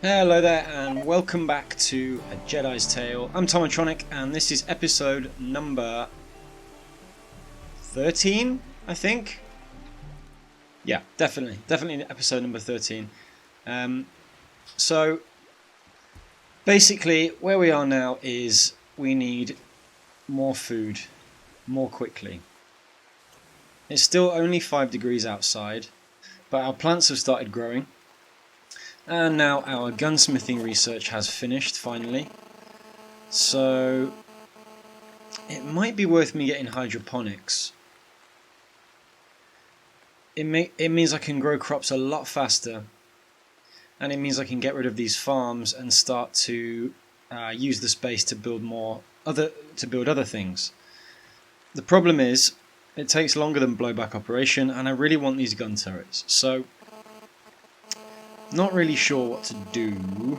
Hello there and welcome back to A Jedi's Tale. I'm Tomatronic and this is episode number 13, I think? Yeah, definitely episode number 13. So basically where we are now is we need more food more quickly. It's still only 5 degrees outside, but our plants have started growing. And now our gunsmithing research has finished, finally. So it might be worth me getting hydroponics. It means I can grow crops a lot faster. And it means I can get rid of these farms and start to use the space to build other things. The problem is, it takes longer than blowback operation, and I really want these gun turrets. So not really sure what to do.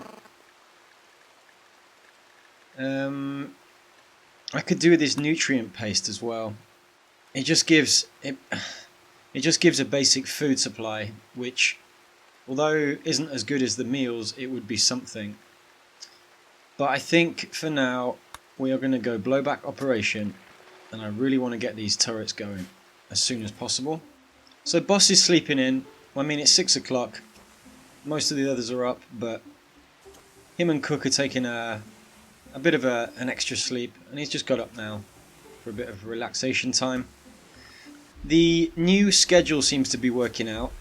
I could do this nutrient paste as well. It just gives a basic food supply, which, although isn't as good as the meals, it would be something. But I think for now we are going to go blowback operation, and I really want to get these turrets going as soon as possible. So boss is sleeping in. I mean, it's 6 o'clock. Most of the others are up, but him and Cook are taking a bit of an extra sleep, and he's just got up now for a bit of relaxation time. The new schedule seems to be working out.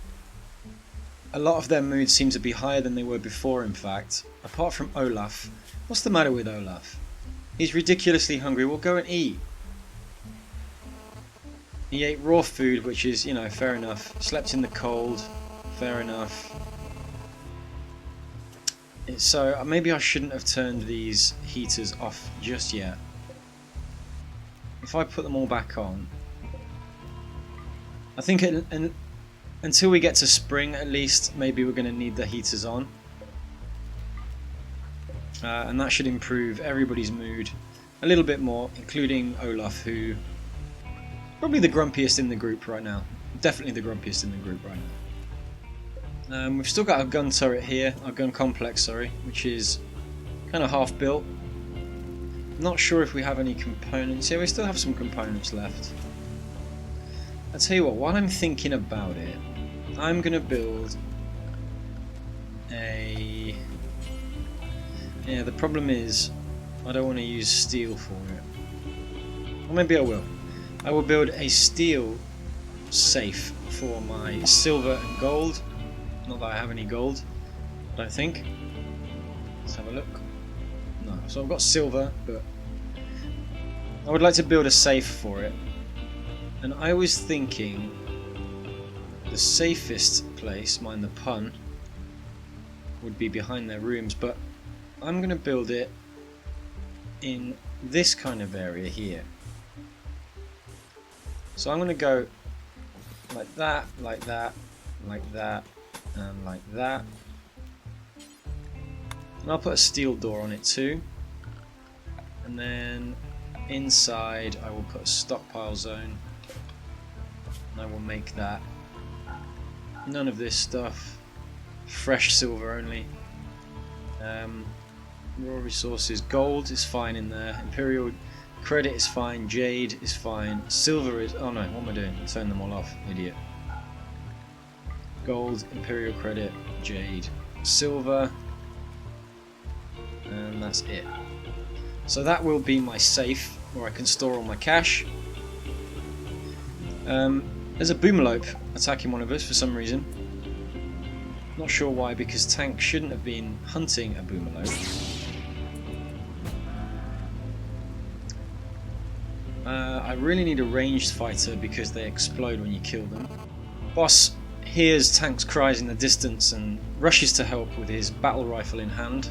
A lot of their moods seem to be higher than they were before, in fact, apart from Olaf. What's the matter with Olaf? He's ridiculously hungry. Well, go and eat. He ate raw food, which is, you know, fair enough. Slept in the cold, fair enough. So maybe I shouldn't have turned these heaters off just yet. If I put them all back on, I think until we get to spring at least, maybe we're going to need the heaters on. And that should improve everybody's mood a little bit more, including Olaf, who probably the grumpiest in the group right now. Definitely the grumpiest in the group right now. We've still got our gun turret here, our gun complex, sorry, which is kind of half built. Not sure if we have any components. Yeah, we still have some components left. I'll tell you what, while I'm thinking about it, I'm going to build a... Yeah, the problem is I don't want to use steel for it. Or maybe I will. I will build a steel safe for my silver and gold. Not that I have any gold, I don't think. Let's have a look. No, so I've got silver, but I would like to build a safe for it. And I was thinking the safest place, mind the pun, would be behind their rooms, but I'm going to build it in this kind of area here. So I'm going to go like that, like that, like that, and like that. And I'll put a steel door on it too. And then inside I will put a stockpile zone. And I will make that none of this stuff. Fresh silver only. Raw resources. Gold is fine in there. Imperial credit is fine. Jade is fine. Silver is... Oh no, what am I doing? Turn them all off. Idiot. Gold, Imperial credit, Jade, Silver, and that's it. So that will be my safe where I can store all my cash. There's a Boomalope attacking one of us for some reason. Not sure why, because Tank shouldn't have been hunting a Boomalope. I really need a ranged fighter because they explode when you kill them. Boss hears Tank's cries in the distance and rushes to help with his battle rifle in hand.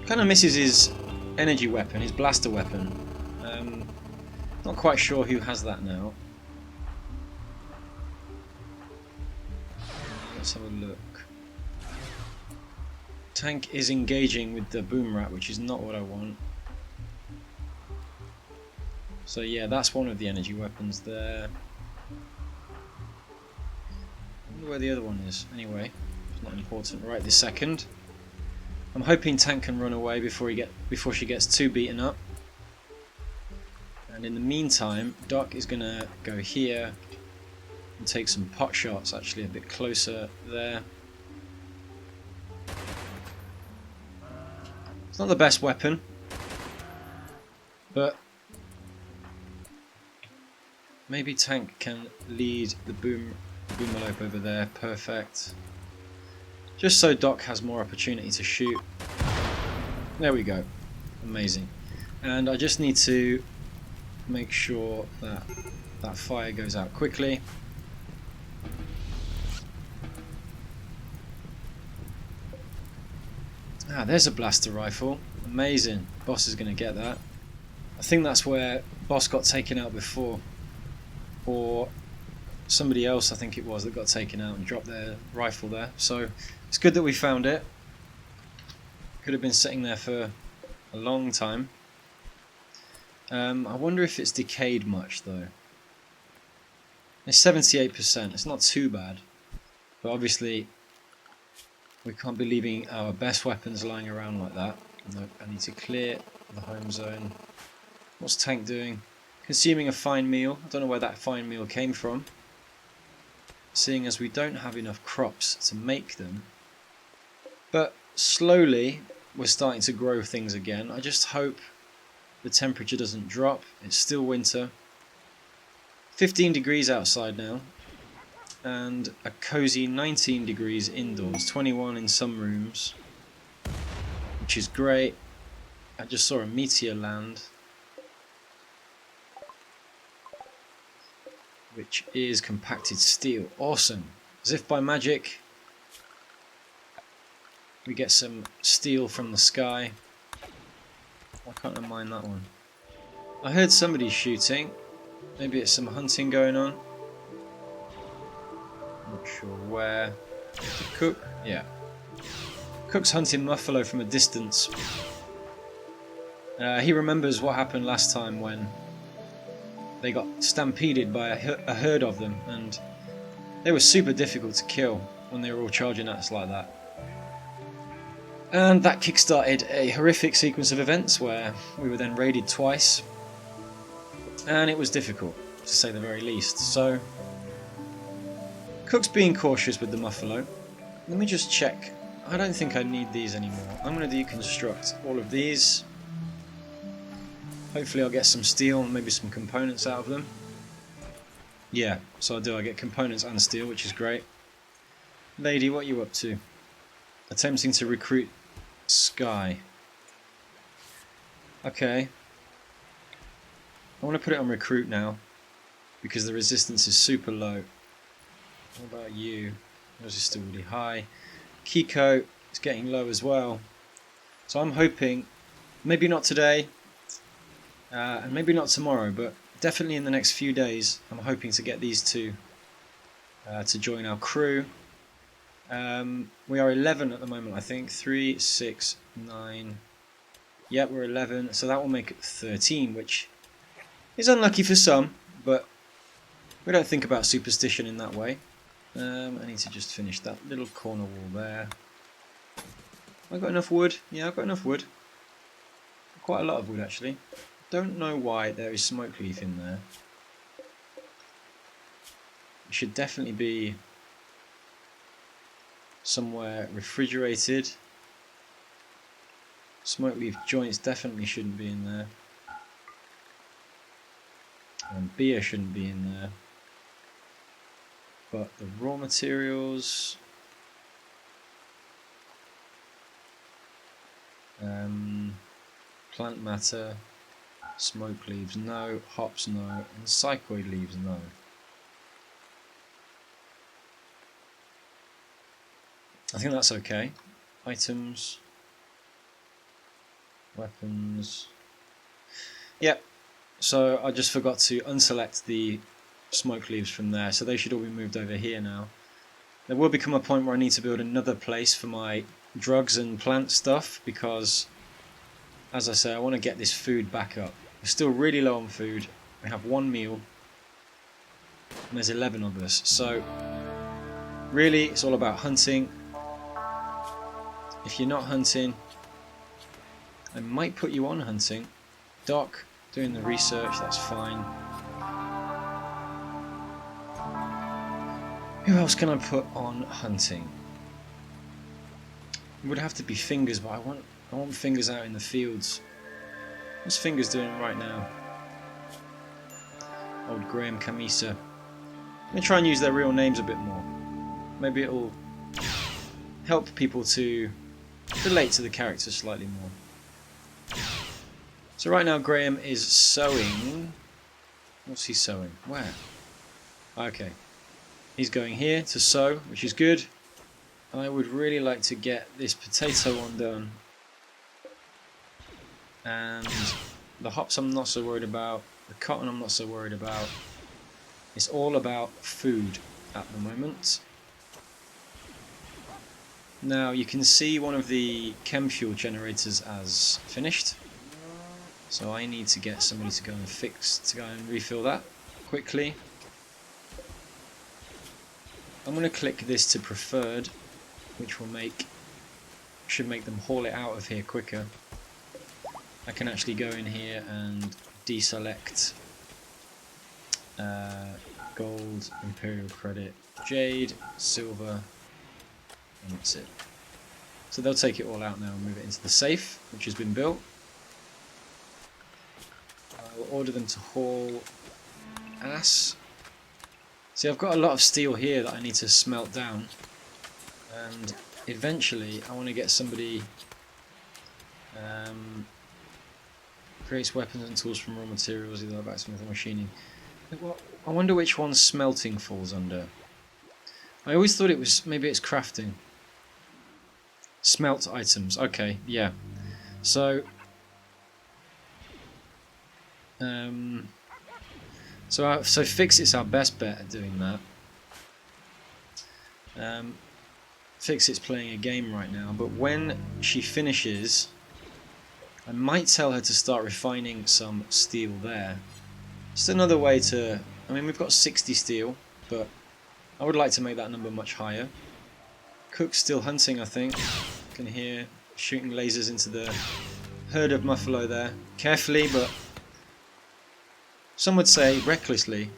Kind of misses his energy weapon, his blaster weapon. Not quite sure who has that now. Let's have a look. Tank is engaging with the boom rat, which is not what I want. So yeah, that's one of the energy weapons there. I wonder where the other one is. Anyway, It's not important right this second. I'm hoping Tank can run away before she gets too beaten up. And in the meantime, Doc is going to go here and take some pot shots, actually a bit closer there. It's not the best weapon, but maybe Tank can lead the boomalope over there. Perfect. Just so Doc has more opportunity to shoot. There we go. Amazing. And I just need to make sure that that fire goes out quickly. Ah, there's a blaster rifle. Amazing. Boss is going to get that. I think that's where Boss got taken out before. Or somebody else, I think it was, that got taken out and dropped their rifle there. So it's good that we found it. Could have been sitting there for a long time. I wonder if it's decayed much though. It's 78%. It's not too bad. But obviously we can't be leaving our best weapons lying around like that. Nope, I need to clear the home zone. What's Tank doing? Consuming a fine meal. I don't know where that fine meal came from. Seeing as we don't have enough crops to make them. But slowly we're starting to grow things again. I just hope the temperature doesn't drop. It's still winter. 15 degrees outside now. And a cozy 19 degrees indoors. 21 in some rooms. Which is great. I just saw a meteor land. Which is compacted steel. Awesome. As if by magic, we get some steel from the sky. Why can't I mine that one? I heard somebody shooting. Maybe it's some hunting going on. Not sure where. Cook? Yeah. Cook's hunting buffalo from a distance. He remembers what happened last time when they got stampeded by a herd of them, and they were super difficult to kill when they were all charging at us like that. And that kickstarted a horrific sequence of events where we were then raided twice, and it was difficult, to say the very least. So, Cook's being cautious with the buffalo. Let me just check. I don't think I need these anymore. I'm going to deconstruct all of these. Hopefully I'll get some steel and maybe some components out of them. Yeah, so I do. I get components and steel, which is great. Lady, what are you up to? Attempting to recruit Sky. Okay. I want to put it on recruit now, because the resistance is super low. What about you? Yours is still really high. Kiko is getting low as well. So I'm hoping, maybe not today, and maybe not tomorrow, but definitely in the next few days, I'm hoping to get these two to join our crew. We are 11 at the moment, I think. 3, 6, 9. Yep, we're 11, so that will make it 13, which is unlucky for some, but we don't think about superstition in that way. I need to just finish that little corner wall there. Have I got enough wood? Yeah, I've got enough wood. Quite a lot of wood, actually. Don't know why there is smoke leaf in there. It should definitely be somewhere refrigerated. Smoke leaf joints definitely shouldn't be in there. And beer shouldn't be in there. But the raw materials... plant matter, smoke leaves no, hops no, and psychoid leaves no. I think that's okay. Items, weapons. Yep. So I just forgot to unselect the smoke leaves from there, so they should all be moved over here now. There will become a point where I need to build another place for my drugs and plant stuff, because as I say, I want to get this food back up. We're still really low on food. We have one meal and there's 11 of us, so really it's all about hunting If you're not hunting, I might put you on hunting. Doc, doing the research, that's fine. Who else can I put on hunting? It would have to be Fingers, but I want Fingers out in the fields. What's Fingers doing right now? Old Graham Camisa. I'm going to try and use their real names a bit more. Maybe it'll help people to relate to the characters slightly more. So right now Graham is sowing. What's he sowing? Where? Okay. He's going here to sow, which is good. I would really like to get this potato one done. And the hops I'm not so worried about. The cotton I'm not so worried about. It's all about food at the moment. Now you can see one of the chem fuel generators as finished. So I need to get somebody to go and refill that quickly. I'm going to click this to preferred, which should make them haul it out of here quicker. I can actually go in here and deselect gold, imperial credit, jade, silver, and that's it. So they'll take it all out now and move it into the safe, which has been built. I'll order them to haul ass. See, I've got a lot of steel here that I need to smelt down, and eventually I want to get somebody creates weapons and tools from raw materials, either blacksmith or machining. I wonder which one smelting falls under. I always thought it was, maybe it's crafting. Smelt items, okay, yeah. So so Fix It's our best bet at doing that. Fix It's playing a game right now, but when she finishes, I might tell her to start refining some steel there. Just another way to, I mean, we've got 60 steel, but I would like to make that number much higher. Cook's still hunting, I think. Can hear shooting lasers into the herd of buffalo there. Carefully, but some would say recklessly.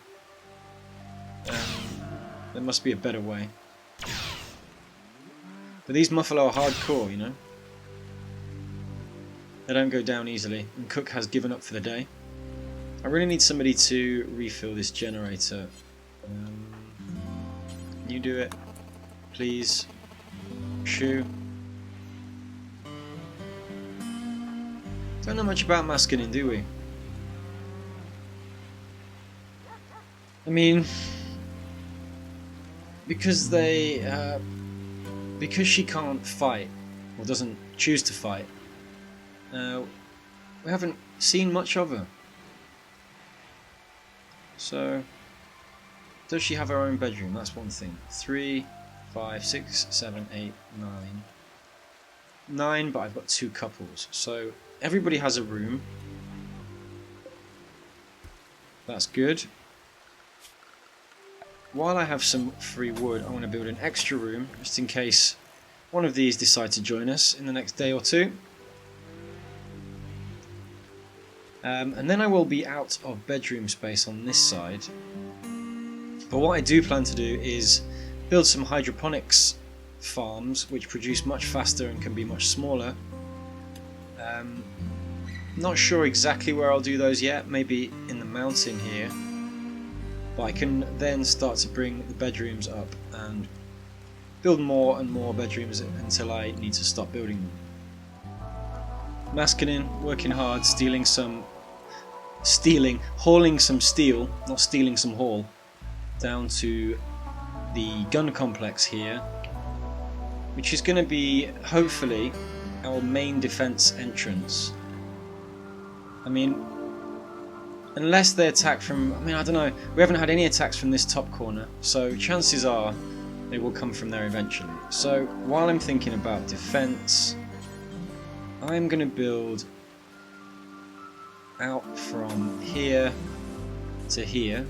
There must be a better way. But these buffalo are hardcore, you know. They don't go down easily, and Cook has given up for the day. I really need somebody to refill this generator. Can you do it? Please. Shoo. Don't know much about masculine, do we? I mean, because she can't fight, or doesn't choose to fight, we haven't seen much of her. So, does she have her own bedroom? That's one thing. 3, 5, 6, 7, 8, 9. 9, but I've got 2 couples. So, everybody has a room. That's good. While I have some free wood, I want to build an extra room, just in case one of these decide to join us in the next day or two. And then I will be out of bedroom space on this side. But what I do plan to do is build some hydroponics farms, which produce much faster and can be much smaller. Not sure exactly where I'll do those yet, maybe in the mountain here. But I can then start to bring the bedrooms up and build more and more bedrooms until I need to stop building them. Masculine, working hard, hauling some steel, not stealing some haul, down to the gun complex here, which is going to be, hopefully, our main defense entrance. I mean, unless they attack from, I mean, I don't know, we haven't had any attacks from this top corner, so chances are they will come from there eventually. So, while I'm thinking about defense, I'm going to build out from here to here,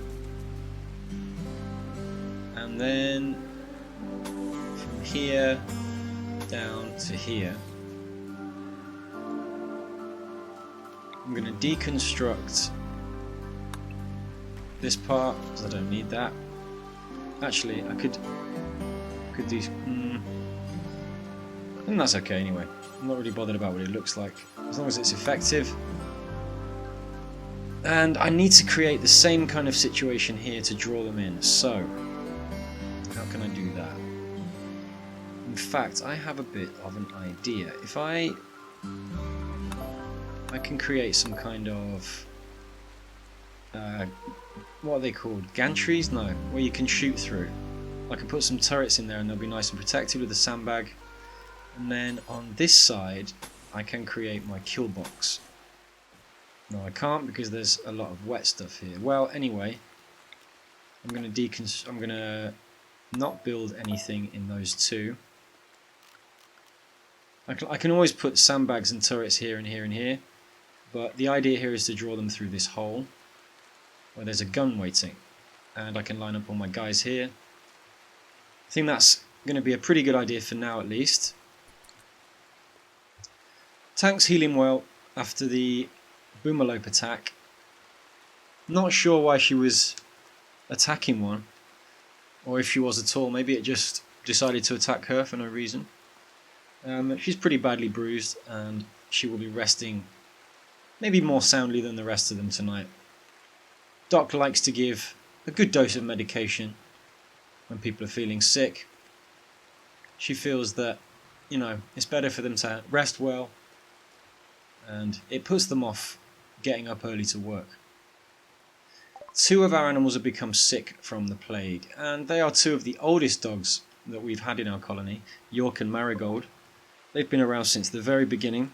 and then from here down to here. I'm going to deconstruct this part because I don't need that. Actually, I could do. I think that's okay anyway. I'm not really bothered about what it looks like as long as it's effective. And I need to create the same kind of situation here to draw them in. So, how can I do that? In fact, I have a bit of an idea. If I can create some kind of what are they called? Gantries? No, where you can shoot through. I can put some turrets in there and they'll be nice and protected with a sandbag. And then on this side, I can create my kill box. No, I can't because there's a lot of wet stuff here. Well, anyway, I'm gonna not build anything in those two. I can always put sandbags and turrets here and here and here, but the idea here is to draw them through this hole where there's a gun waiting, and I can line up all my guys here. I think that's going to be a pretty good idea for now, at least. Tank's healing well after the Boomalope attack. Not sure why she was attacking one, or if she was at all. Maybe it just decided to attack her for no reason. She's pretty badly bruised, and she will be resting maybe more soundly than the rest of them tonight. Doc likes to give a good dose of medication when people are feeling sick. She feels that, you know, it's better for them to rest well, and it puts them off getting up early to work. 2 of our animals have become sick from the plague, and they are 2 of the oldest dogs that we've had in our colony, York and Marigold. They've been around since the very beginning.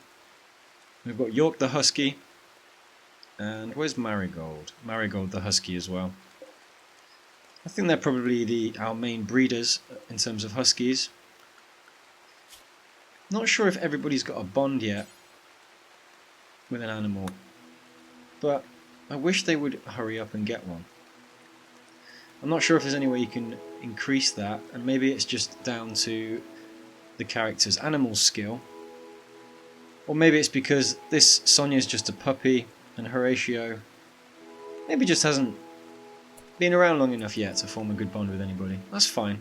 We've got York the Husky, and where's Marigold? Marigold the Husky as well. I think they're probably our main breeders in terms of Huskies. Not sure if everybody's got a bond yet with an animal, but I wish they would hurry up and get one. I'm not sure if there's any way you can increase that, and maybe it's just down to the character's animal skill, or maybe it's because this Sonia's just a puppy and Horatio maybe just hasn't been around long enough yet to form a good bond with anybody. That's fine.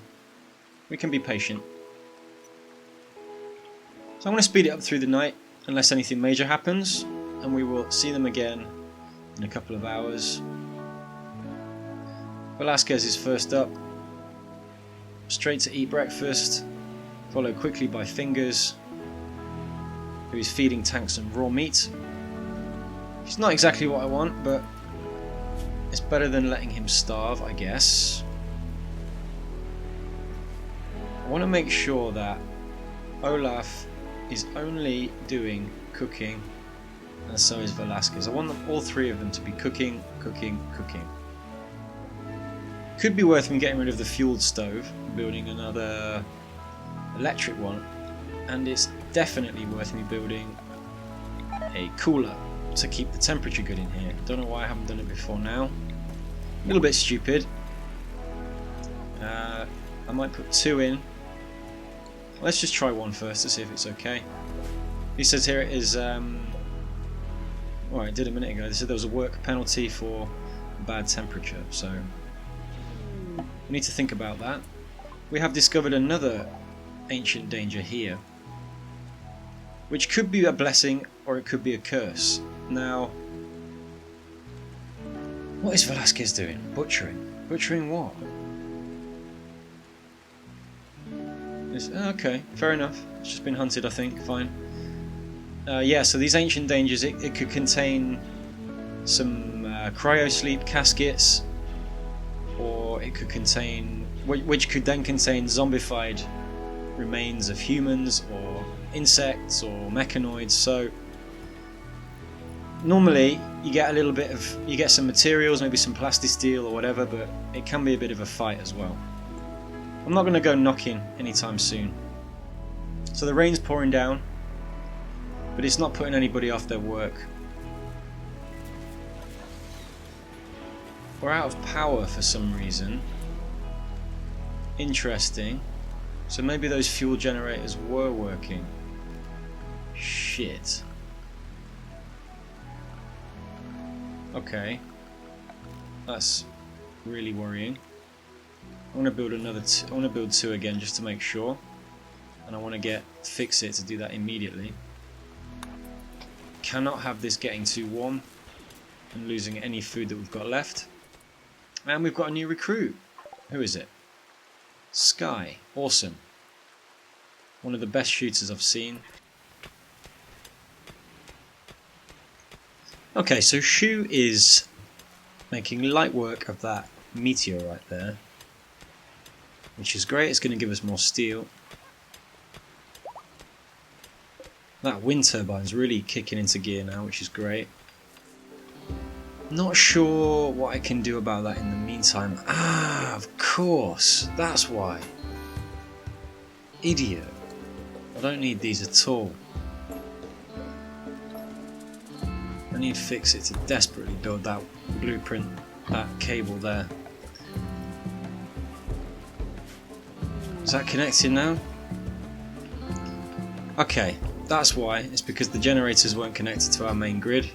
We can be patient. So I'm going to speed it up through the night unless anything major happens, and we will see them again in a couple of hours. Velasquez is first up, straight to eat breakfast, followed quickly by Fingers, who is feeding Tank some raw meat. It's not exactly what I want, but it's better than letting him starve, I guess. I want to make sure that Olaf is only doing cooking, and so is Velasquez. I want them, all 3 of them, to be cooking, cooking, cooking. Could be worth me getting rid of the fueled stove, building another electric one, and it's definitely worth me building a cooler to keep the temperature good in here. Don't know why I haven't done it before now. A little bit stupid. I might put 2 in. Let's just try 1 first to see if it's okay. He says here it is, well, I did a minute ago. They said there was a work penalty for bad temperature, so we need to think about that. We have discovered another ancient danger here, which could be a blessing or it could be a curse. Now, what is Velasquez doing? Butchering? Butchering what? Okay, fair enough. It's just been hunted, I think. Fine. Yeah, so these ancient dangers, it could contain some cryosleep caskets, or it could contain, which could then contain zombified remains of humans or insects or mechanoids. So normally you get a little bit of, you get some materials, maybe some plasticsteel or whatever, but it can be a bit of a fight as well. I'm not going to go knocking anytime soon. So the rain's pouring down, but it's not putting anybody off their work. We're out of power for some reason. Interesting. So maybe those fuel generators were working. Shit. Okay. That's really worrying. I want to build I want to build 2 again just to make sure. And I want to fix it to do that immediately. Cannot have this getting too warm and losing any food that we've got left. And we've got a new recruit. Who is it? Sky. Awesome. One of the best shooters I've seen. Okay, so Shu is making light work of that meteorite there, which is great. It's going to give us more steel. That wind turbine's really kicking into gear now, which is great. Not sure what I can do about that in the meantime. Ah, of course, that's why. Idiot. I don't need these at all. I need to fix it to desperately build that blueprint, that cable there. Is that connected now? Okay, that's why. It's because the generators weren't connected to our main grid.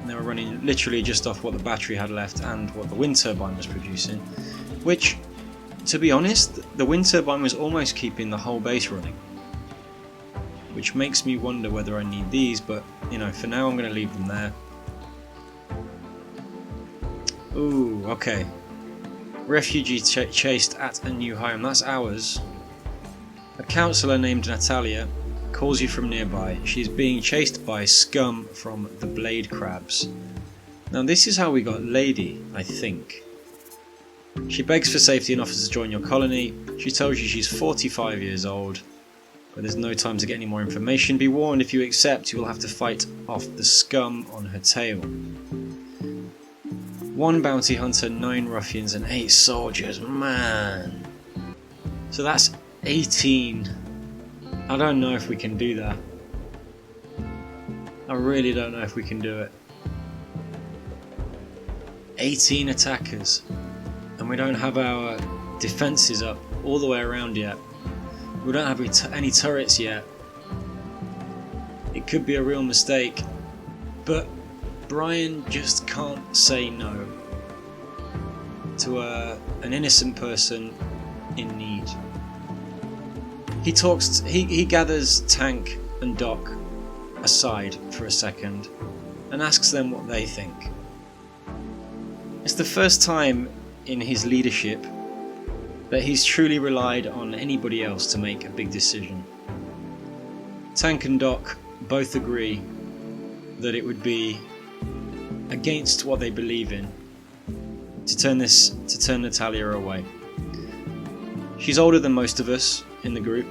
And they were running literally just off what the battery had left and what the wind turbine was producing. Which, to be honest, the wind turbine was almost keeping the whole base running. Which makes me wonder whether I need these, but you know, for now I'm going to leave them there. Ooh, okay. Refugee chased at a new home. That's ours. A counsellor named Natalia calls you from nearby. She's being chased by scum from the Blade crabs. Now this is how we got Lady, I think. She begs for safety and offers to join your colony. She tells you she's 45 years old. But there's no time to get any more information. Be warned, if you accept, you will have to fight off the scum on her tail. 1 bounty hunter, 9 ruffians, and 8 soldiers. Man. So that's 18. I don't know if we can do that. I really don't know if we can do it. 18 attackers. And we don't have our defences up all the way around yet. We don't have any turrets yet. It could be a real mistake. But Brian just can't say no to an innocent person in need. He gathers Tank and Doc aside for a second and asks them what they think. It's the first time in his leadership that he's truly relied on anybody else to make a big decision. Tank and Doc both agree that it would be against what they believe in to turn Natalia away. She's older than most of us in the group,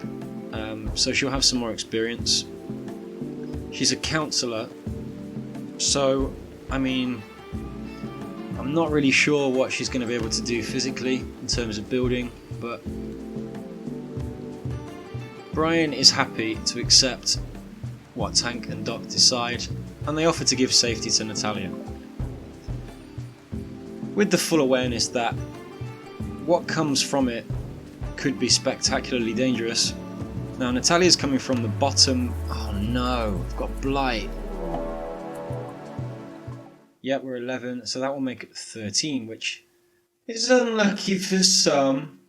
so she'll have some more experience. She's a counsellor, so I mean, I'm not really sure what she's going to be able to do physically in terms of building, but Brian is happy to accept what Tank and Doc decide, and they offer to give safety to Natalia, with the full awareness that what comes from it could be spectacularly dangerous. Now Natalia's coming from the bottom. Oh no, we've got Blight. Yep, we're 11, so that will make it 13, which is unlucky for some,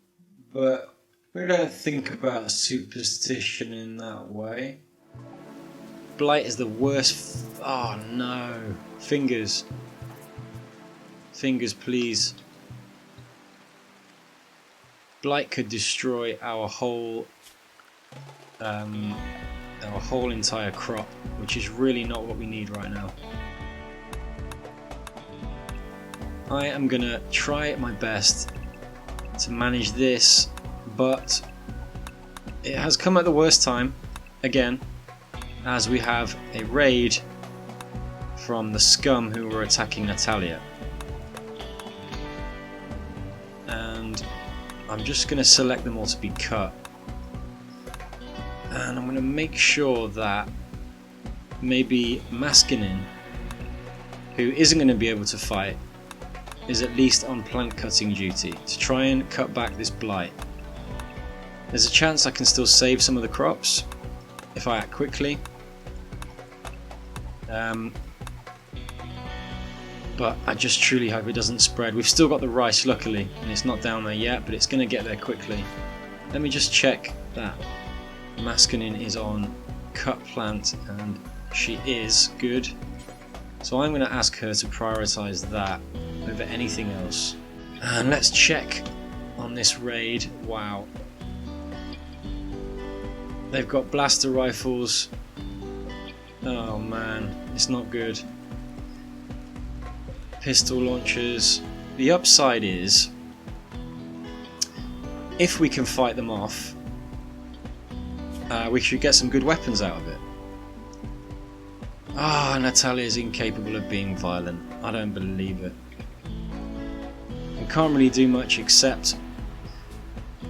but we don't think about superstition in that way. Blight is the worst. Oh no. Fingers. Fingers, please. Blight could destroy our whole entire crop, which is really not what we need right now. I am gonna try my best to manage this, but it has come at the worst time again, as we have a raid from the scum who were attacking Natalia. And I'm just going to select them all to be cut. And I'm going to make sure that maybe Maskinen, who isn't going to be able to fight, is at least on plant cutting duty to try and cut back this Blight. There's a chance I can still save some of the crops if I act quickly. But I just truly hope it doesn't spread. We've still got the rice, luckily, and it's not down there yet, but it's going to get there quickly. Let me just check that Maskinin is on cut plant, and she is good. So I'm going to ask her to prioritize that over anything else. And let's check on this raid. Wow. They've got blaster rifles. Oh man, it's not good. Pistol launchers. The upside is, if we can fight them off, we should get some good weapons out of it. Ah, Natalia is incapable of being violent. I don't believe it. We can't really do much except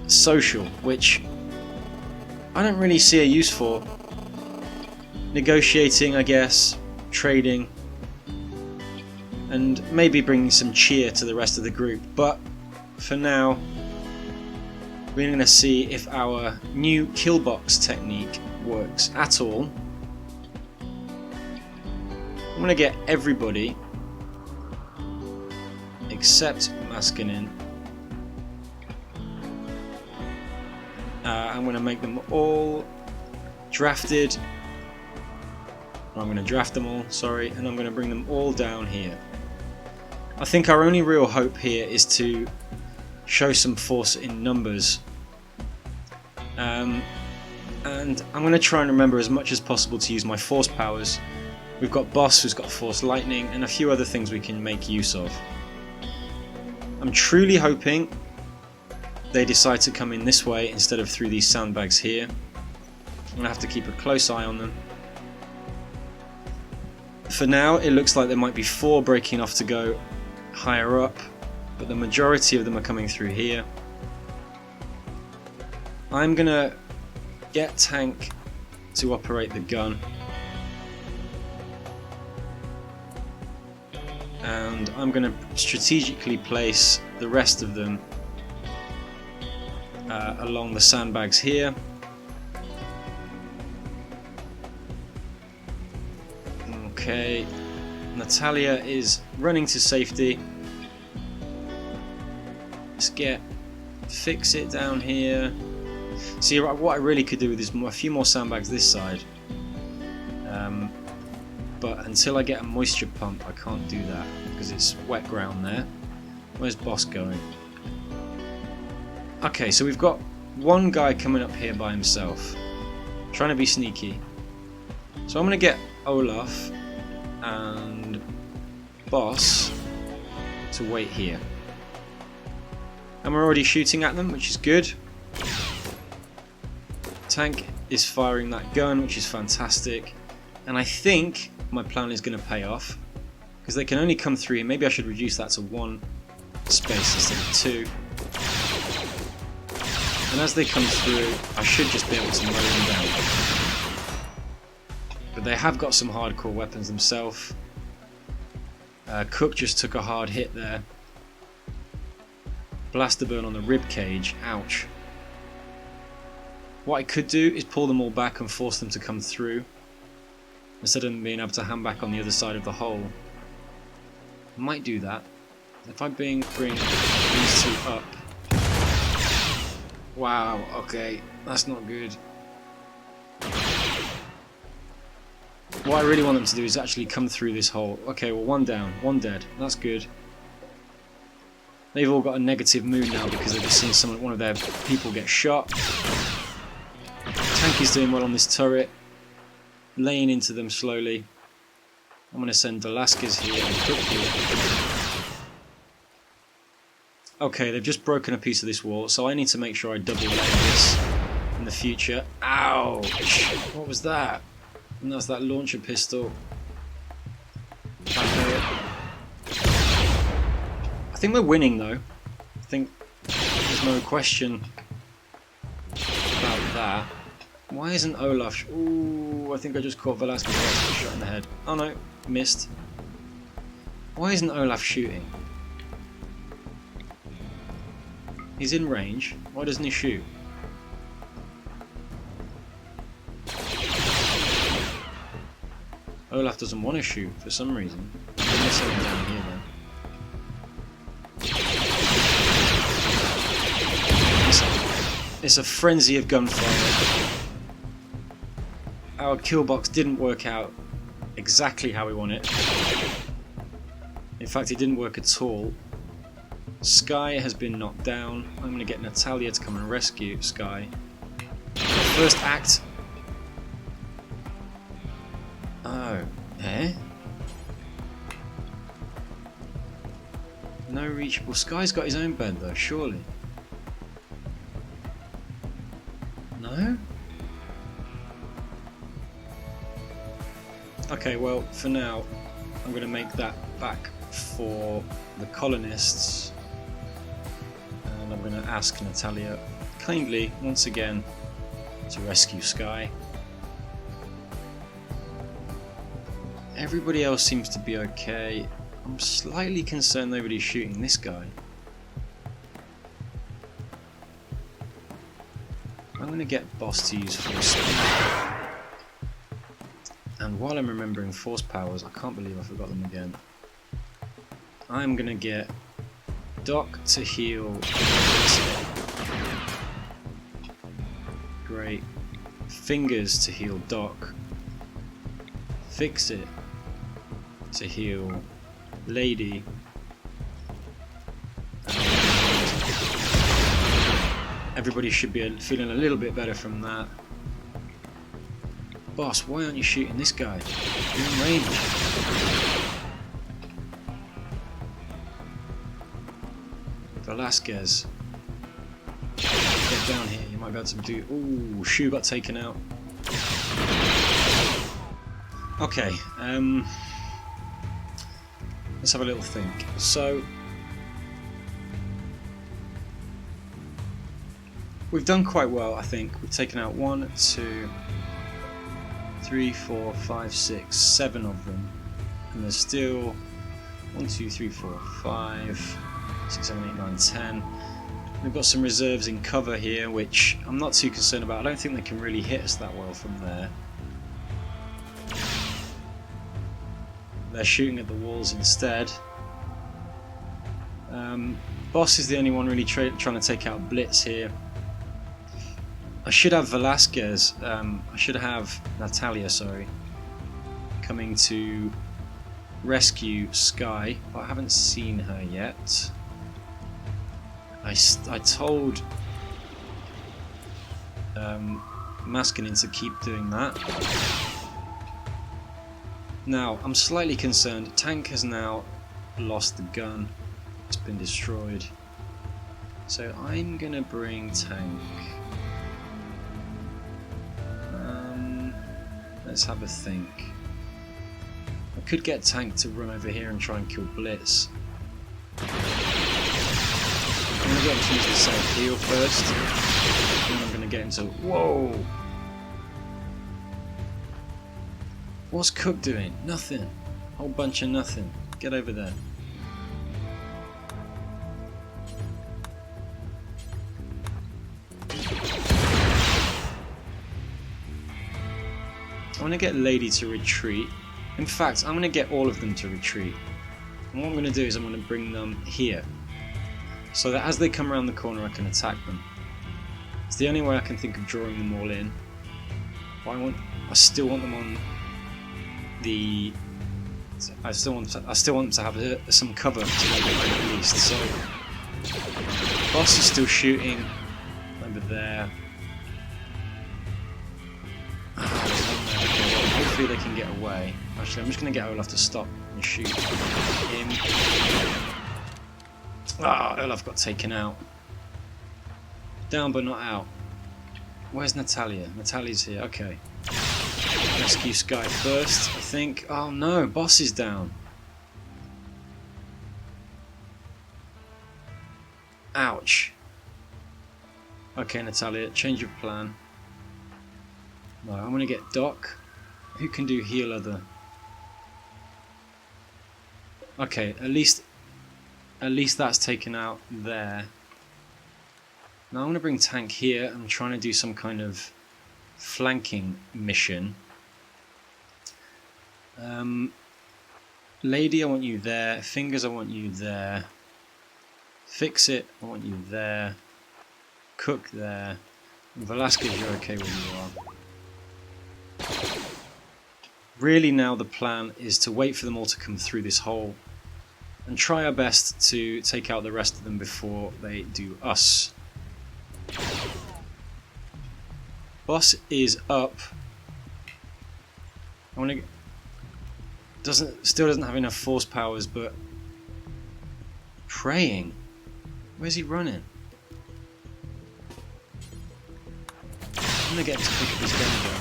social, which I don't really see a use for. Negotiating, I guess, trading, and maybe bringing some cheer to the rest of the group. But for now, we're going to see if our new kill box technique works at all. I'm going to get everybody except Maskinin. I'm going to make them all drafted. I'm going to draft them all, sorry, and I'm going to bring them all down here. I think our only real hope here is to show some force in numbers. And I'm going to try and remember as much as possible to use my force powers. We've got Boss, who's got Force Lightning, and a few other things we can make use of. I'm truly hoping they decide to come in this way instead of through these sandbags here. I'm going to have to keep a close eye on them. For now, it looks like there might be 4 breaking off to go higher up, but the majority of them are coming through here. I'm going to get Tank to operate the gun. And I'm going to strategically place the rest of them along the sandbags here. Okay, Natalia is running to safety. Let's fix it down here. See, what I really could do with is a few more sandbags this side. But until I get a moisture pump, I can't do that because it's wet ground there. Where's Boss going? Okay, so we've got one guy coming up here by himself, trying to be sneaky. So I'm going to get Olaf and Boss to wait here. And we're already shooting at them, which is good. Tank is firing that gun, which is fantastic. And I think my plan is going to pay off, because they can only come through here. Maybe I should reduce that to 1 space instead of 2. And as they come through, I should just be able to mow them down. But they have got some hardcore weapons themselves. Cook just took a hard hit there. Blaster burn on the rib cage. Ouch. What I could do is pull them all back and force them to come through, instead of them being able to hand back on the other side of the hole. I might do that. If I bring these 2 up. Wow, okay, that's not good. What I really want them to do is actually come through this hole. Okay, well, 1 down, 1 dead. That's good. They've all got a negative mood now because they've just seen one of their people get shot. Tank is doing well on this turret, laying into them slowly. I'm going to send Velasquez here and Cook here. Okay, they've just broken a piece of this wall, so I need to make sure I double lay this in the future. Ouch! What was that? And that's that launcher pistol. I think we're winning though. I think there's no question about that. Why isn't Olaf? Ooh, I think I just caught Velasquez shot in the head. Oh no, missed. Why isn't Olaf shooting? He's in range. Why doesn't he shoot? Olaf doesn't want to shoot for some reason. Let's send him down here then. It's a frenzy of gunfire. Our kill box didn't work out exactly how we want it. In fact, it didn't work at all. Sky has been knocked down. I'm going to get Natalia to come and rescue Sky. First act. Oh, eh? No reachable. Sky's got his own bed though, surely. No? Okay, well, for now, I'm going to make that back for the colonists. And I'm going to ask Natalia kindly, once again, to rescue Sky. Everybody else seems to be okay. I'm slightly concerned nobody's shooting this guy. I'm going to get Boss to use Forceful. And while I'm remembering force powers, I can't believe I forgot them again. I'm going to get Doc to heal. Great. Fingers to heal Doc. Fix it to heal Lady. Everybody should be feeling a little bit better from that. Boss, why aren't you shooting this guy? You're in range. Velasquez. Get down here, you might be able to do... Ooh, Shu got taken out. Okay, let's have a little think. So, we've done quite well, I think. We've taken out 1, 2, 3, 4, 5, 6, 7 of them. And there's still 1, 2, 3, 4, 5, 6, 7, 8, 9, 10. We've got some reserves in cover here, which I'm not too concerned about. I don't think they can really hit us that well from there. They're shooting at the walls instead. Boss is the only one really trying to take out Blitz here. I should have Velasquez, I should have Natalia, sorry, coming to rescue Sky, but I haven't seen her yet. I told Maskinen to keep doing that. Now, I'm slightly concerned. Tank has now lost the gun. It's been destroyed. So I'm gonna bring Tank. Let's have a think. I could get Tank to run over here and try and kill Blitz. I'm gonna get him to use the self-heal first. Then I'm gonna get him to... Whoa! What's Cook doing? Nothing. Whole bunch of nothing. Get over there. I want to get Lady to retreat. In fact, I'm going to get all of them to retreat. And what I'm going to do is I'm going to bring them here. So that as they come around the corner I can attack them. It's the only way I can think of drawing them all in. But I still want them on the... I still want them to have some cover to at least. So Boss is still shooting over there. Hopefully they can get away. Actually, I'm just going to get Olaf to stop and shoot him. Ah, Olaf got taken out. Down but not out. Where's Natalia? Natalia's here. Okay. Rescue Sky first, I think. Oh no, Boss is down. Ouch. Okay, Natalia, change your plan. No, I'm gonna get Doc. Who can do heal other? Okay, at least that's taken out there. Now I'm gonna bring Tank here. I'm trying to do some kind of flanking mission. Lady, I want you there. Fingers, I want you there. Fix It, I want you there. Cook there. And Velasquez, you're okay where you are. Really now the plan is to wait for them all to come through this hole and try our best to take out the rest of them before they do us. Boss is up. I want to. Still doesn't have enough force powers, but praying. Where's he running? I'm gonna get him to pick up his gun again.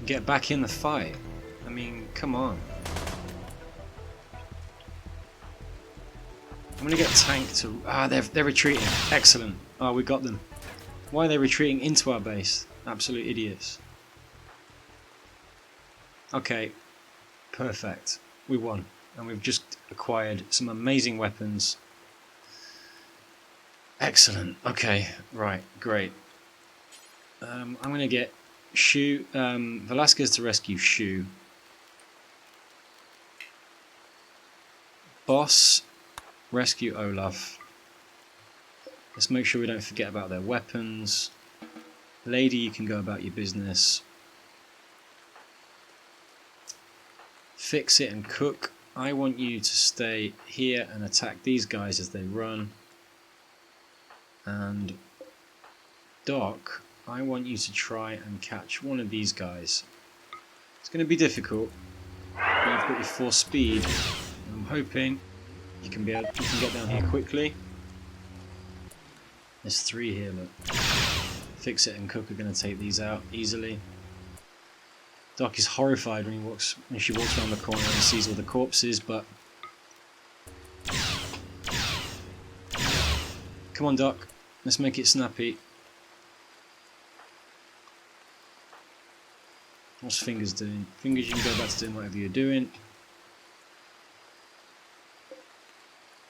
Get back in the fight. I mean, come on. I'm gonna get Tank to. They're retreating. Excellent. Oh, we got them. Why are they retreating into our base? Absolute idiots. Okay, perfect. We won, and we've just acquired some amazing weapons. Excellent. Okay, right, great. I'm gonna get Velasquez to rescue Shu. Boss, rescue Olaf. Let's make sure we don't forget about their weapons. Lady, you can go about your business. Fix It and Cook. I want you to stay here and attack these guys as they run. And Doc, I want you to try and catch one of these guys. It's going to be difficult. But you've got your 4 speed. I'm hoping you can get down here quickly. There's 3 here, look. Fix It and Cook are going to take these out easily. Doc is horrified when she walks around the corner and sees all the corpses, but come on, Doc. Let's make it snappy. What's Fingers doing? Fingers, you can go back to doing whatever you're doing.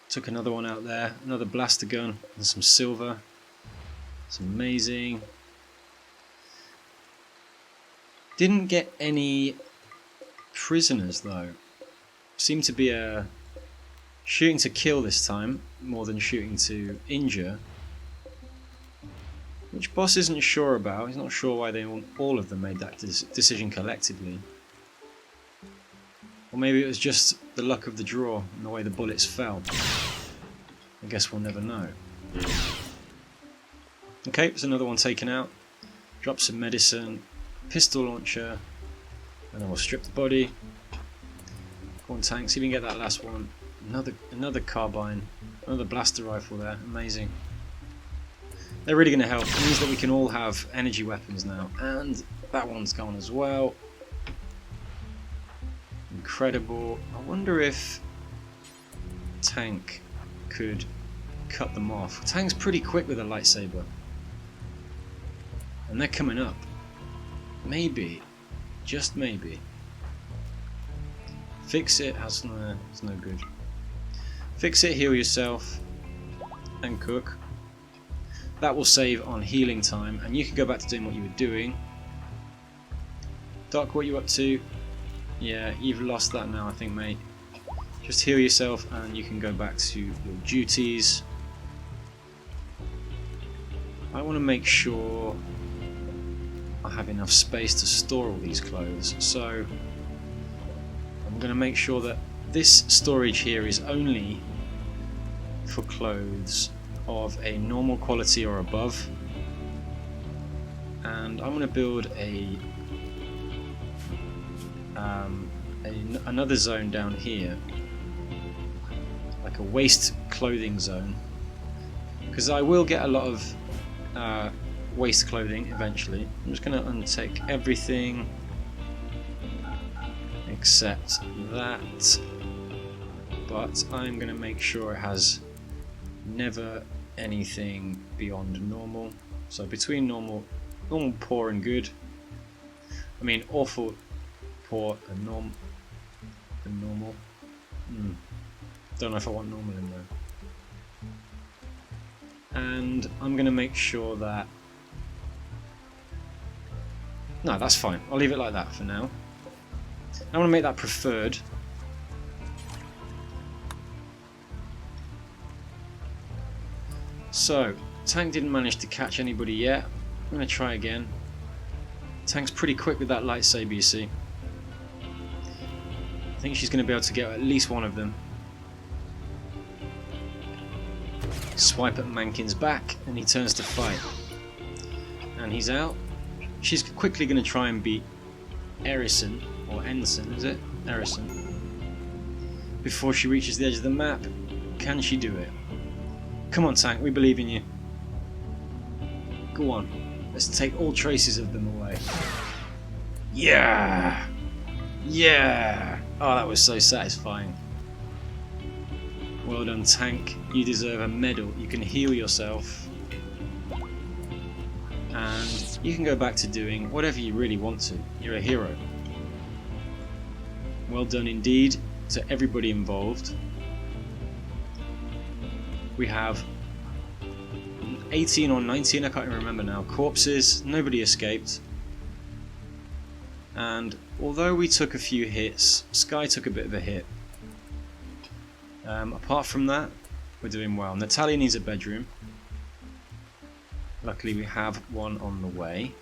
Took another one out there. Another blaster gun and some silver. It's amazing. Didn't get any prisoners though. Seemed to be a shooting to kill this time more than shooting to injure. Which Boss isn't sure about. He's not sure why all of them made that decision collectively. Or maybe it was just the luck of the draw and the way the bullets fell. I guess we'll never know. Okay, there's another one taken out. Drop some medicine, pistol launcher, and then we'll strip the body. Go on, Tank, see if we can get that last one. Another carbine, another blaster rifle there. Amazing. They're really going to help. It means that we can all have energy weapons now. And that one's gone as well. Incredible. I wonder if Tank could cut them off. Tank's pretty quick with a lightsaber. And they're coming up. Maybe. Just maybe. Fix It. It's no good. Fix It, heal yourself. And Cook. That will save on healing time, and you can go back to doing what you were doing. Doc, what are you up to? Yeah, you've lost that now, I think, mate. Just heal yourself, and you can go back to your duties. I want to make sure I have enough space to store all these clothes, so I'm going to make sure that this storage here is only for clothes of a normal quality or above, and I'm going to build another zone down here, like a waste clothing zone, because I will get a lot of waste clothing eventually. I'm just going to untick everything except that, but I'm going to make sure it has never anything beyond normal. So between normal, poor and good. I mean awful, poor and normal. Don't know if I want normal in there. And I'm going to make sure that... No, that's fine. I'll leave it like that for now. I want to make that preferred. So, tank didn't manage to catch anybody yet. I'm going to try again. Tank's pretty quick with that lightsaber, you see. I think she's going to be able to get at least one of them. Swipe at Mankin's back, and he turns to fight. And he's out. She's quickly going to try and beat Erison, or Ensign, is it? Erison. Before she reaches the edge of the map. Can she do it? Come on, Tank, we believe in you. Go on. Let's take all traces of them away. Yeah! Yeah! Oh, that was so satisfying. Well done, Tank. You deserve a medal. You can heal yourself. And you can go back to doing whatever you really want to. You're a hero. Well done indeed to everybody involved. We have 18 or 19, I can't even remember now, corpses. Nobody escaped. And although we took a few hits, Sky took a bit of a hit. Apart from that, we're doing well. Natalia needs a bedroom. Luckily we have one on the way.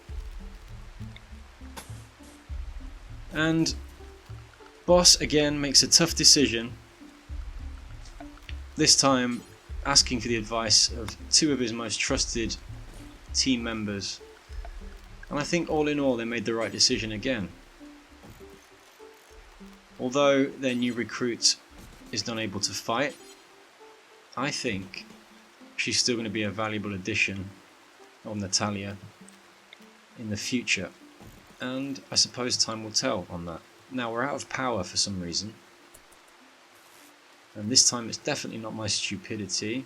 And Boss again makes a tough decision. This time asking for the advice of two of his most trusted team members. And I think all in all they made the right decision again. Although their new recruit is not able to fight, I think she's still going to be a valuable addition on Natalia in the future, and I suppose time will tell on that. Now we're out of power for some reason, and this time it's definitely not my stupidity.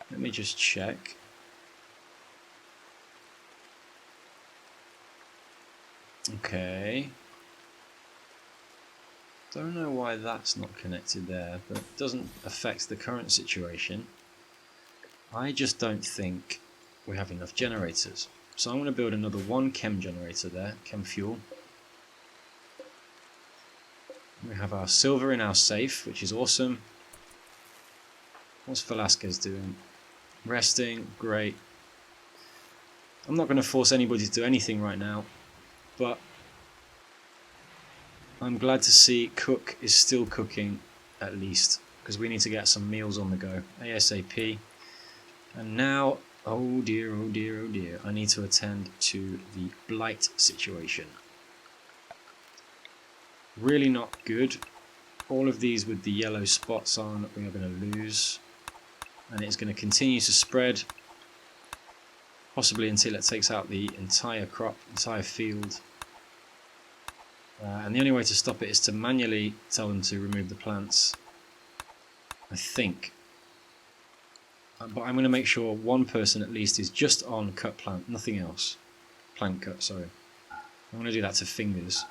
Let me just check. Okay. Don't know why that's not connected there, but it doesn't affect the current situation. I just don't think we have enough generators. So I'm going to build another one chem generator there, chem fuel. We have our silver in our safe, which is awesome. What's Velasquez doing? Resting, great. I'm not going to force anybody to do anything right now, but I'm glad to see Cook is still cooking, at least, because we need to get some meals on the go, ASAP. And now, oh dear, oh dear, oh dear, I need to attend to the Blight situation. Really not good. All of these with the yellow spots on, we are going to lose. And it's going to continue to spread, possibly until it takes out the entire crop, entire field. And the only way to stop it is to manually tell them to remove the plants, I think. But I'm going to make sure one person at least is just on cut plant, nothing else. Plant cut, sorry. I'm going to do that to fingers.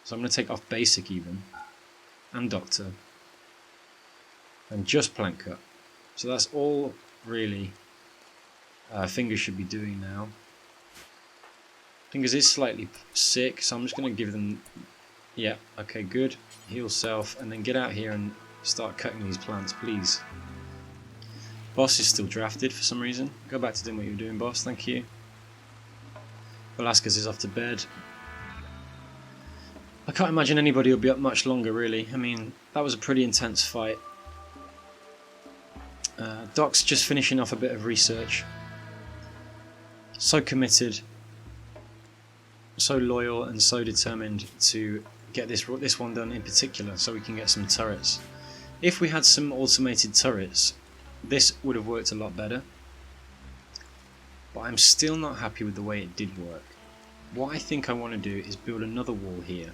So I'm going to take off basic even, and doctor, and just plant cut. So that's all really fingers should be doing now. Fingers is slightly sick, so I'm just going to give them, yeah, okay, good, heal self, and then get out here and start cutting these plants, please. Boss is still drafted for some reason. Go back to doing what you were doing, boss, thank you. Velasquez is off to bed. I can't imagine anybody will be up much longer, really. I mean, that was a pretty intense fight. Doc's just finishing off a bit of research. So committed. So loyal and so determined to get this one done in particular, so we can get some turrets. If we had some automated turrets, this would have worked a lot better. But I'm still not happy with the way it did work. What I think I want to do is build another wall here.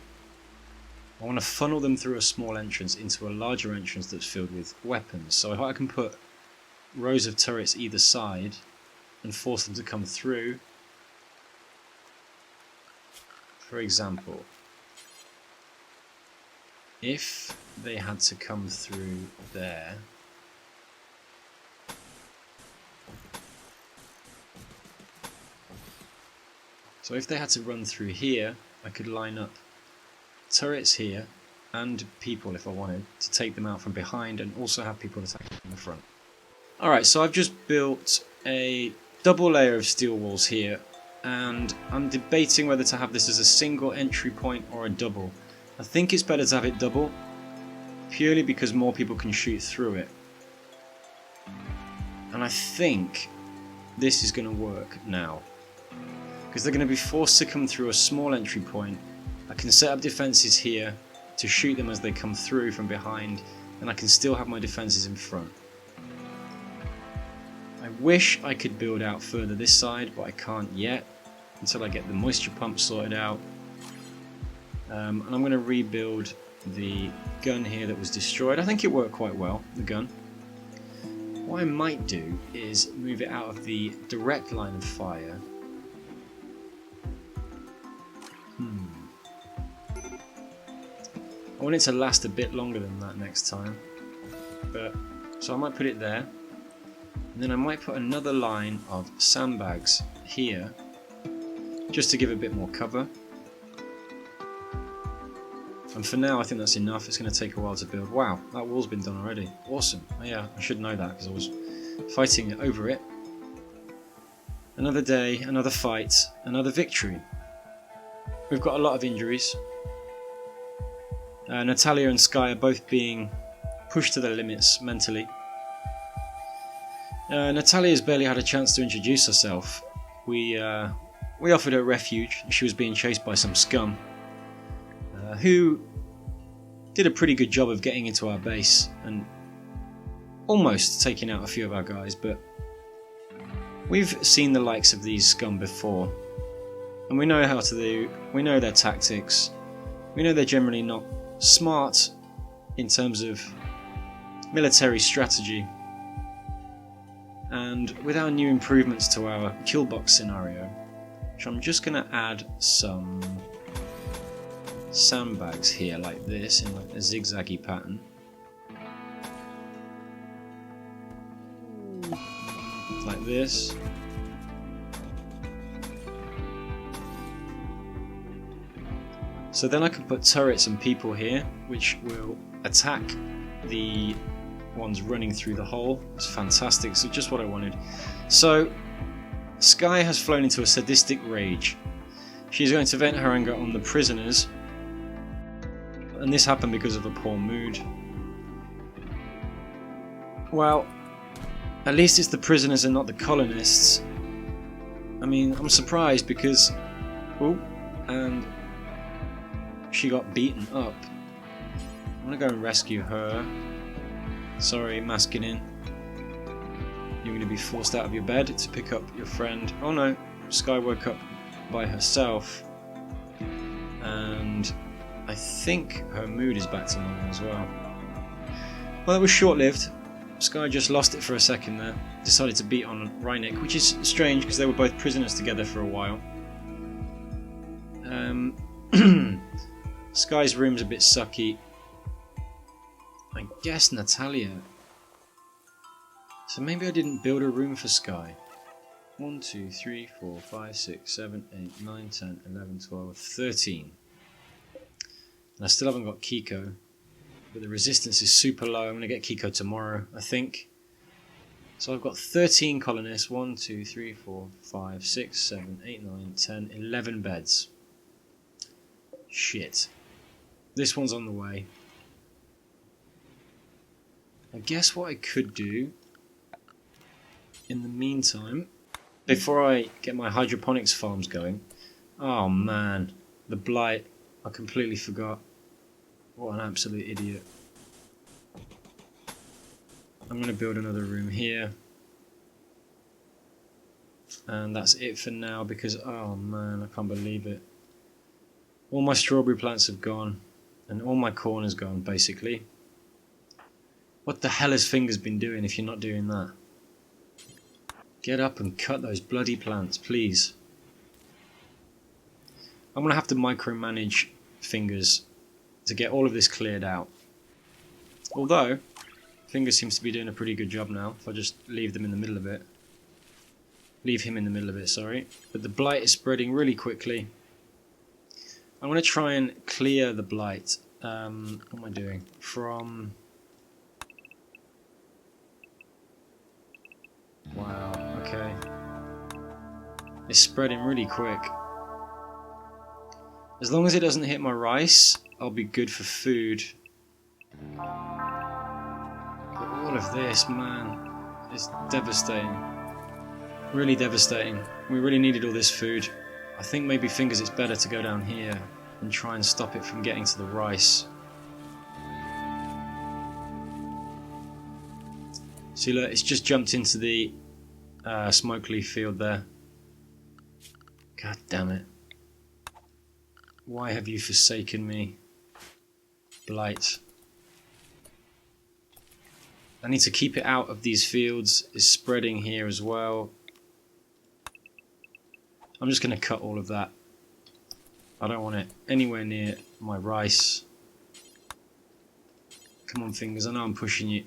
I want to funnel them through a small entrance into a larger entrance that's filled with weapons. So if I can put rows of turrets either side and force them to come through. For example, if they had to come through there, So if they had to run through here, I could line up turrets here and people if I wanted to take them out from behind, and also have people attacking from the front. Alright, so I've just built a double layer of steel walls here, and I'm debating whether to have this as a single entry point or a double. I think it's better to have it double, purely because more people can shoot through it. And I think this is going to work now, because they're going to be forced to come through a small entry point. I can set up defences here to shoot them as they come through from behind, and I can still have my defences in front. I wish I could build out further this side, but I can't yet until I get the moisture pump sorted out. And I'm going to rebuild the gun here that was destroyed. I think it worked quite well, the gun. What I might do is move it out of the direct line of fire. I want it to last a bit longer than that next time. So I might put it there. And then I might put another line of sandbags here, just to give a bit more cover. And for now I think that's enough. It's going to take a while to build. Wow, that wall's been done already. Awesome. Oh yeah, I should know that because I was fighting over it. Another day, another fight, another victory. We've got a lot of injuries. Natalia and Sky are both being pushed to their limits mentally. Natalia's barely had a chance to introduce herself. We offered her refuge. She was being chased by some scum who did a pretty good job of getting into our base and almost taking out a few of our guys, but we've seen the likes of these scum before, and we know how to do. We know their tactics. We know they're generally not smart in terms of military strategy. And with our new improvements to our kill box scenario, which I'm just going to add some sandbags here like this in like a zigzaggy pattern. Like this. So then I can put turrets and people here, which will attack the ones running through the hole. It's fantastic, so just what I wanted. So Sky has flown into a sadistic rage. She's going to vent her anger on the prisoners, and this happened because of a poor mood. Well, at least it's the prisoners and not the colonists. I mean, I'm surprised because... Oh, and she got beaten up. I'm gonna go and rescue her. Sorry, masculine. You're gonna be forced out of your bed to pick up your friend. Oh no, Sky woke up by herself. And I think her mood is back to normal as well. Well, that was short-lived. Sky just lost it for a second there. Decided to beat on Reinek, which is strange because they were both prisoners together for a while. Sky's room's a bit sucky. I guess Natalia. So maybe I didn't build a room for Sky. 1, 2, 3, 4, 5, 6, 7, 8, 9, 10, 11, 12, 13. And I still haven't got Kiko. But the resistance is super low. I'm going to get Kiko tomorrow, I think. So I've got 13 colonists. 1, 2, 3, 4, 5, 6, 7, 8, 9, 10, 11 beds. Shit. This one's on the way. I guess what I could do in the meantime, before I get my hydroponics farms going... Oh man, the Blight. I completely forgot. What an absolute idiot. I'm going to build another room here. And that's it for now because, oh man, I can't believe it. All my strawberry plants have gone. And all my corn has gone, basically. What the hell has Fingers been doing if you're not doing that? Get up and cut those bloody plants, please. I'm going to have to micromanage Fingers to get all of this cleared out. Although, Fingers seems to be doing a pretty good job now, if I just leave them in the middle of it. Leave him in the middle of it, sorry. But the blight is spreading really quickly. I'm going to try and clear the blight. What am I doing? From... Wow, okay. It's spreading really quick. As long as it doesn't hit my rice, I'll be good for food. But all of this, man, is devastating. Really devastating. We really needed all this food. I think maybe Fingers it's better to go down here and try and stop it from getting to the rice. See, look, it's just jumped into the smoke leaf field there. God damn it. Why have you forsaken me? Blight. I need to keep it out of these fields. It's spreading here as well. I'm just going to cut all of that. I don't want it anywhere near my rice. Come on, Fingers, I know I'm pushing you.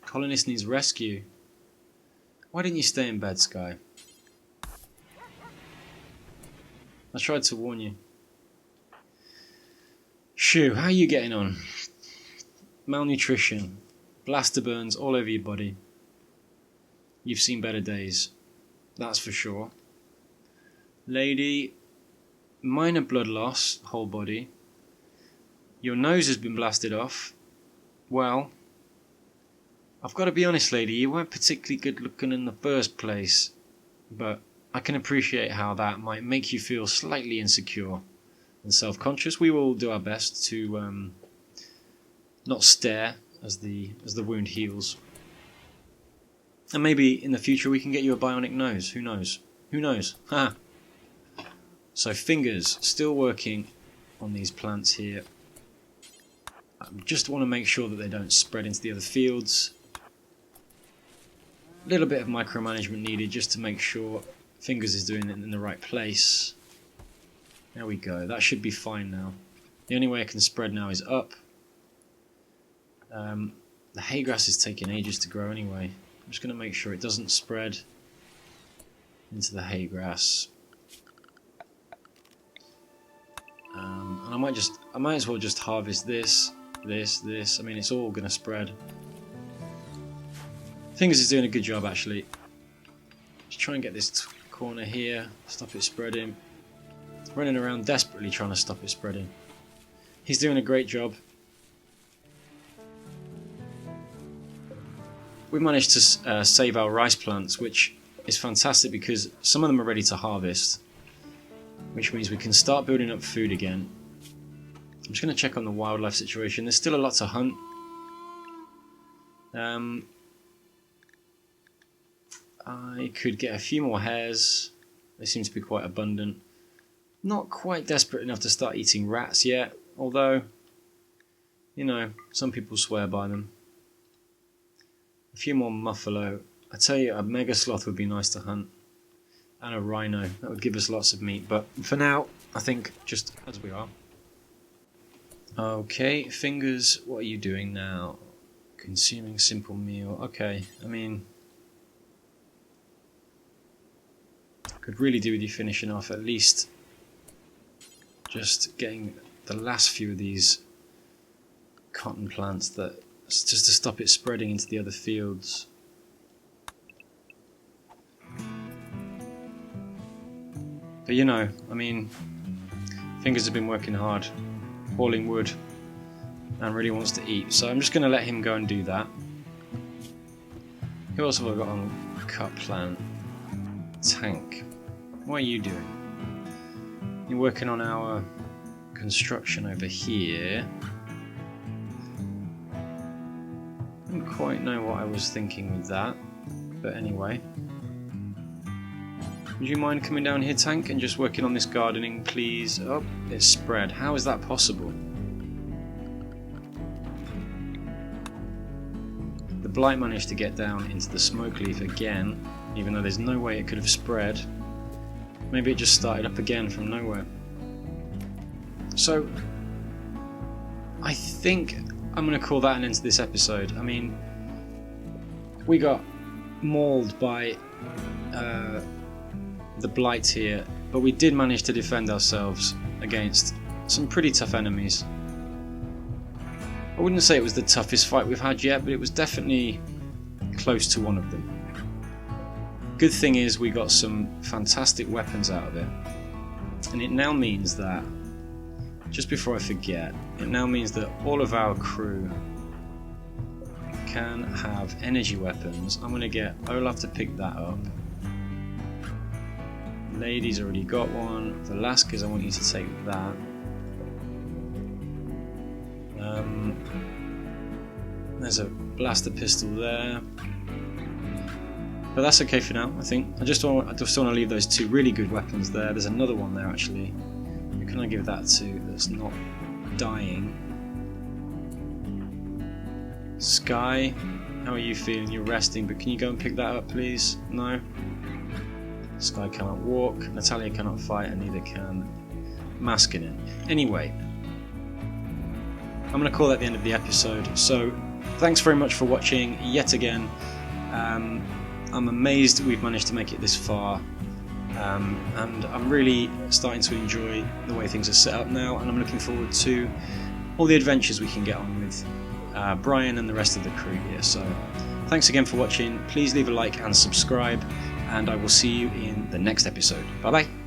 Colonist needs rescue. Why didn't you stay in bed, Sky? I tried to warn you. Shoo, how are you getting on? Malnutrition. Blaster burns all over your body. You've seen better days. That's for sure. Lady, minor blood loss, whole body. Your nose has been blasted off. Well, I've got to be honest, lady, you weren't particularly good looking in the first place. But I can appreciate how that might make you feel slightly insecure and self-conscious. We will do our best to not stare as the wound heals. And maybe in the future we can get you a bionic nose. Who knows? Who knows? Ha! So Fingers, still working on these plants here. I just want to make sure that they don't spread into the other fields. A little bit of micromanagement needed just to make sure Fingers is doing it in the right place. There we go, that should be fine now. The only way it can spread now is up. The hay grass is taking ages to grow anyway. I'm just going to make sure it doesn't spread into the hay grass. And I might as well just harvest this. I mean, it's all going to spread. Fingers is doing a good job, actually. Just try and get this corner here, stop it spreading. Running around desperately trying to stop it spreading. He's doing a great job. We managed to save our rice plants, which is fantastic because some of them are ready to harvest, which means we can start building up food again. I'm just going to check on the wildlife situation. There's still a lot to hunt. I could get a few more hares. They seem to be quite abundant. Not quite desperate enough to start eating rats yet, although, you know, some people swear by them. A few more muffalo. I tell you, a mega sloth would be nice to hunt. And a rhino. That would give us lots of meat. But for now, I think just as we are. Okay, Fingers, what are you doing now? Consuming simple meal. Okay, I mean, could really do with you finishing off at least just getting the last few of these cotton plants, that just to stop it spreading into the other fields. But you know, I mean, Fingers has been working hard, hauling wood, and really wants to eat, so I'm just going to let him go and do that. Who else have I got on cut plant? Tank. What are you doing? You're working on our construction over here. I don't quite know what I was thinking with that, but anyway. Would you mind coming down here, Tank, and just working on this gardening, please? Oh, it's spread. How is that possible? The blight managed to get down into the smoke leaf again, even though there's no way it could have spread. Maybe it just started up again from nowhere. So, I think I'm going to call that an end to this episode. I mean, we got mauled by the Blight here, but we did manage to defend ourselves against some pretty tough enemies. I wouldn't say it was the toughest fight we've had yet, but it was definitely close to one of them. Good thing is we got some fantastic weapons out of it, and it now means that, just before I forget, it now means that all of our crew can have energy weapons. I'm going to get Olaf to pick that up. Lady's already got one. Velasquez, I want you to take that. There's a blaster pistol there. But that's okay for now, I think. I just want to leave those two really good weapons there. There's another one there actually. Who can I give that to that's not dying? Sky, how are you feeling? You're resting, but can you go and pick that up, please? No? Sky cannot walk, Natalia cannot fight, and neither can Maskinen. Anyway, I'm going to call that the end of the episode. So, thanks very much for watching yet again. I'm amazed we've managed to make it this far, and I'm really starting to enjoy the way things are set up now, and I'm looking forward to all the adventures we can get on with Brian and the rest of the crew here. So thanks again for watching. Please leave a like and subscribe, and I will see you in the next episode. Bye bye.